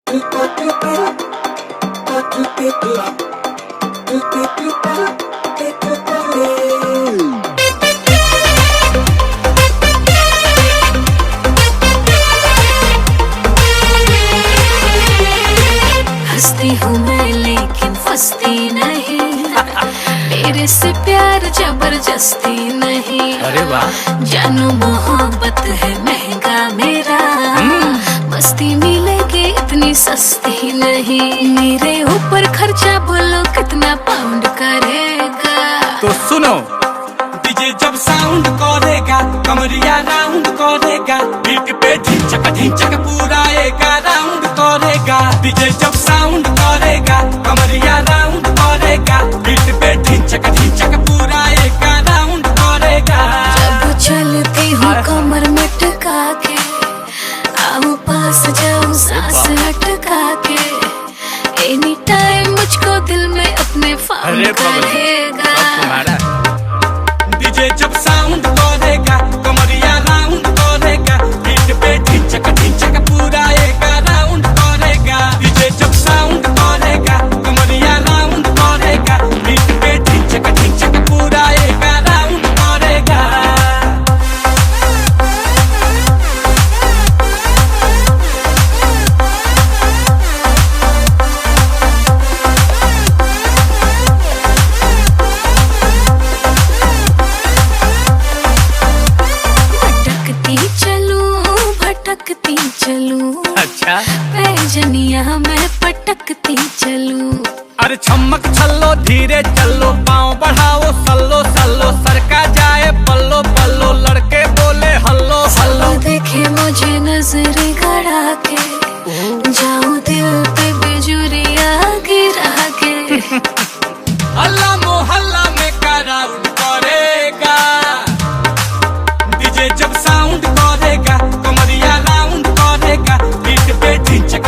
हंसती हूँ मैं लेकिन फंसती नहीं, मेरे से प्यार जबरदस्ती नहीं। अरे वाह, जानू मोहब्बत है महंगा मेरा, मस्ती मिलेगी इतनी सस्ती नहीं। मेरे ऊपर खर्चा बोलो कितना पाउंड करेगा। तो सुनो, डीजे जब साउंड करेगा कमरिया राउंड करेगा, बीट पे ढिंचक पूरा एक राउंड करेगा। डीजे जब साउंड करेगा कमरिया राउंड करेगा, बीट पे ढिंचक पूरा एक राउंड करेगा। जब चलती हूँ कमर में टिका के, आओ पास जाओ सांस अटका के, एनी टाइम मुझको दिल में अपने फाउंड करेगा। डीजे जब साउंड करेगा कमरिया राउंड करेगा, बीट पे ढिंचक पूरा एक राउंड करेगा। डीजे जब साउंड करेगा कमरिया राउंड करेगा, बीट पे ढिंचक पूरा एक राउंड करेगा। भटकती चलूं, अच्छा पैजनिया मैं पटकती चलूं। अरे छमक छल्लो धीरे चलो, पाँव बढ़ाओ सल्लो सल्लो, सरका जाए पल्लो पल्लो, लड़के बोले हल्लो हल्लो। देखे मुझे नजर गड़ा के, जाऊं दिल पे बिजुरिया गिरा के। हल्ला मोहल्ला में कराउंड करेगा, डीजे जब साउंड करेगा कमरिया राउंड करेगा, बीट पे ढिंचक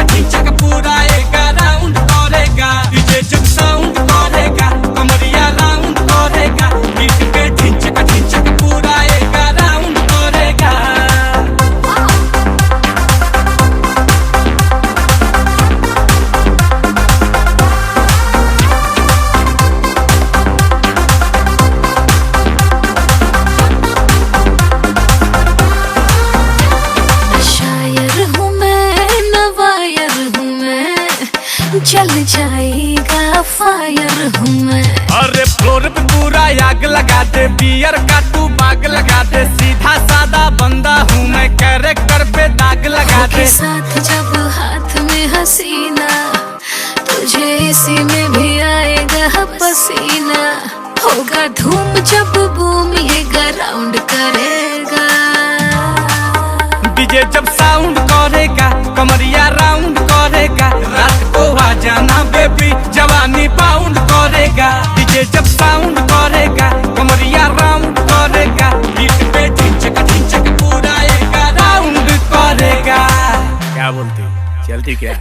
पूरा एक राउंड करेगा। डीजे जब साउंड करेगा कमरिया राउंड करेगा, बीट पे ढिंचक पूरा एक राउंड करेगा। चल जाएगा फायर हूँ मैं। अरे फ्लोर पे पूरा आग लगा दे, बियर का तू बाग लगा दे, सीधा सादा बंदा हूँ मैं, कैरेक्टर पे दाग लगा दे। साथ जब हाथ में हसीना, तुझे इसी में भी आएगा पसीना। होगा धूम जब बूम ये राउंड करेगा। डीजे जब साउंड करेगा कमरिया राउंड करेगा, रात को आ जाना बेबी जवानी पाउंड करेगा। डीजे जब साउंड करेगा कमरिया राउंड करेगा, बीट पे ढिंचक पूरा एक राउंड करेगा। क्या बोलती, चलती क्या?